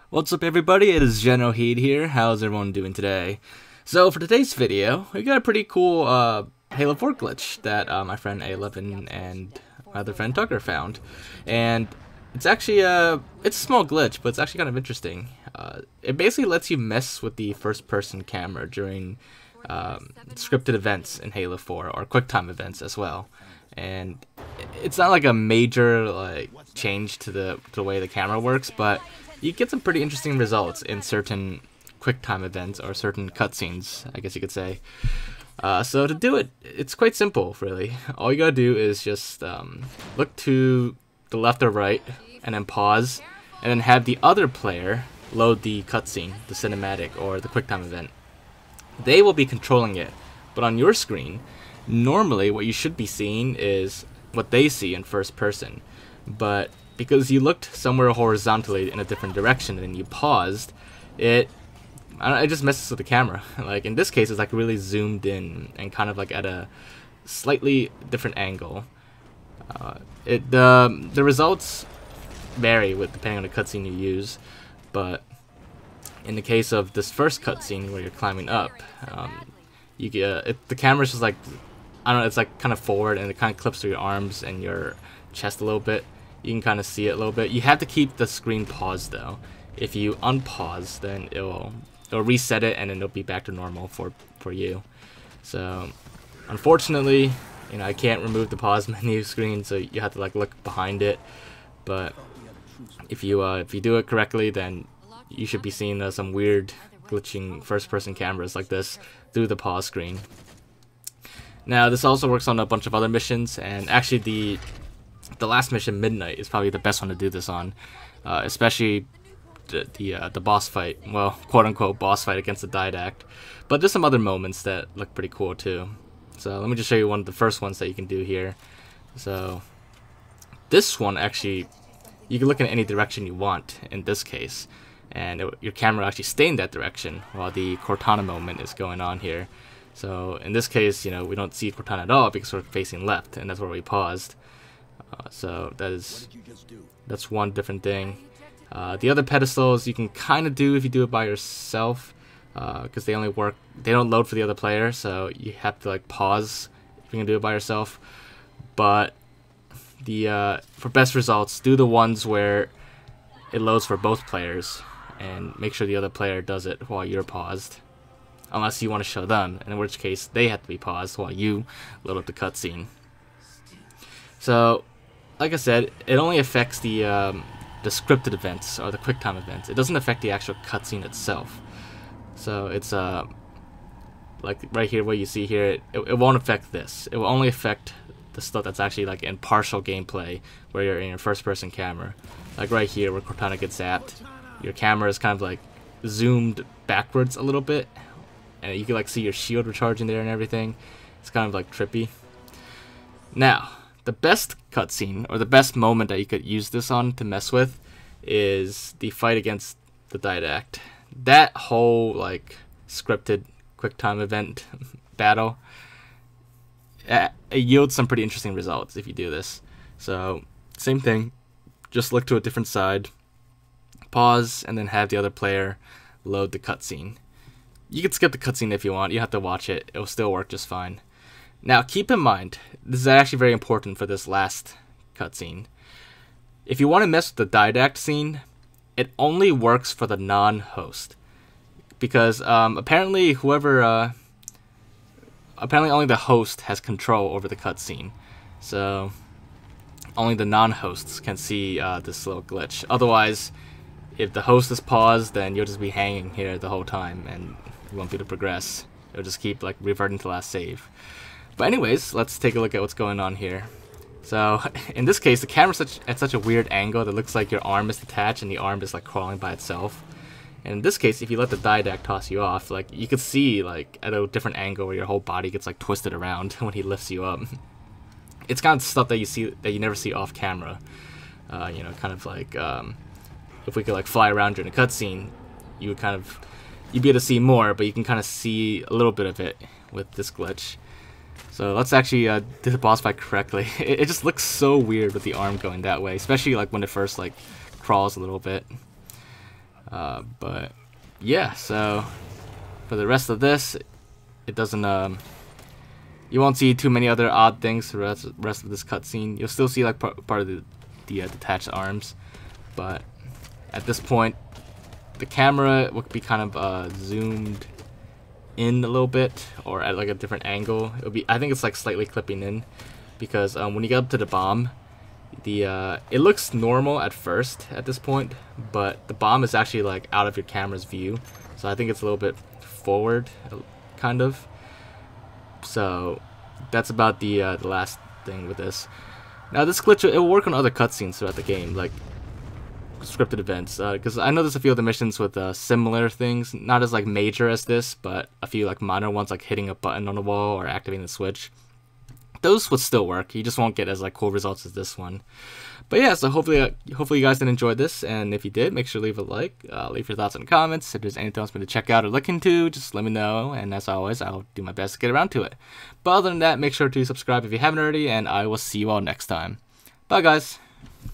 What's up everybody, it is Generalkidd here. How's everyone doing today? So for today's video, we got a pretty cool Halo 4 glitch that my friend A11 and my other friend Tucker found. And it's actually, it's a small glitch, but it's actually kind of interesting. It basically lets you mess with the first person camera during scripted events in Halo 4, or QuickTime events as well. And it's not like a major change to the way the camera works, but you get some pretty interesting results in certain QuickTime events or certain cutscenes, I guess you could say. So to do it, it's quite simple, really. All you gotta do is just look to the left or right, and then pause, and then have the other player load the cutscene, the cinematic, or the QuickTime event. They will be controlling it, but on your screen, normally what you should be seeing is what they see in first person. But because you looked somewhere horizontally in a different direction and you paused, it just messes with the camera. Like in this case, it's like really zoomed in and kind of like at a slightly different angle. The results vary depending on the cutscene you use, but in the case of this first cutscene where you're climbing up, you get the camera's just like, I don't know, it's like kind of forward and it kind of clips through your arms and your chest a little bit. You can kind of see it a little bit. You have to keep the screen paused though. If you unpause, then it'll reset it and then it'll be back to normal for you. So unfortunately, you know, I can't remove the pause menu screen, so you have to like look behind it. But if you do it correctly, then you should be seeing some weird glitching first-person cameras like this through the pause screen. Now this also works on a bunch of other missions, and actually the last mission, Midnight, is probably the best one to do this on, especially the boss fight, well, quote-unquote boss fight against the Didact. But there's some other moments that look pretty cool too. So let me just show you one of the first ones that you can do here. So this one, actually, you can look in any direction you want in this case, and your camera will actually stay in that direction while the Cortana moment is going on here. So in this case, you know, we don't see Cortana at all because we're facing left, and that's where we paused. So that's one different thing. The other pedestals you can kind of do if you do it by yourself, because they don't load for the other player, so you have to like pause if you can do it by yourself. But for best results, do the ones where it loads for both players, and make sure the other player does it while you're paused, unless you want to show them, in which case they have to be paused while you load up the cutscene. So, like I said, it only affects the scripted events or the QuickTime events. It doesn't affect the actual cutscene itself. So it's like right here, what you see here, it won't affect this. It will only affect the stuff that's actually like in partial gameplay, where you're in your first-person camera. Like right here, where Cortana gets zapped, your camera is kind of like zoomed backwards a little bit, and you can like see your shield recharging there and everything. It's kind of like trippy. Now, the best cutscene, or the best moment that you could use this on to mess with, is the fight against the Didact. That whole like scripted QuickTime event battle, it yields some pretty interesting results if you do this. So same thing, just look to a different side, pause, and then have the other player load the cutscene. You can skip the cutscene if you want. You have to watch it. It will still work just fine. Now, keep in mind, this is actually very important for this last cutscene. If you want to mess with the Didact scene, it only works for the non-host, because apparently only the host has control over the cutscene. So only the non-hosts can see this little glitch. Otherwise, if the host is paused, then you'll just be hanging here the whole time, and you won't be able to progress. It'll just keep like reverting to last save. But anyways, let's take a look at what's going on here. So in this case, the camera's at such a weird angle that it looks like your arm is detached and the arm is like crawling by itself. And in this case, if you let the Didact toss you off, like you could see like at a different angle where your whole body gets like twisted around when he lifts you up. It's kind of stuff that you never see off camera. You know, kind of like if we could like fly around during a cutscene, you'd be able to see more, but you can kind of see a little bit of it with this glitch. So let's actually do the boss fight correctly. It just looks so weird with the arm going that way, especially like when it first like crawls a little bit. But yeah, so for the rest of this, it doesn't you won't see too many other odd things for the rest of this cutscene. You'll still see like part of the detached arms, but at this point the camera will be kind of zoomed in a little bit, or at like a different angle. It'll be, I think it's like slightly clipping in, because when you get up to the bomb, it looks normal at first at this point, but the bomb is actually like out of your camera's view, so I think it's a little bit forward, kind of. So that's about the last thing with this. Now this glitch, it will work on other cutscenes throughout the game, like scripted events, because I know there's a few of the missions with similar things, not as like major as this, but a few like minor ones, like hitting a button on the wall or activating the switch. Those would still work. You just won't get as like cool results as this one. But yeah, so hopefully you guys did enjoy this, and if you did, make sure to leave a like, leave your thoughts in the comments. If there's anything else for me to check out or look into, just let me know, and as always, I'll do my best to get around to it. But other than that, make sure to subscribe if you haven't already, and I will see you all next time. Bye guys!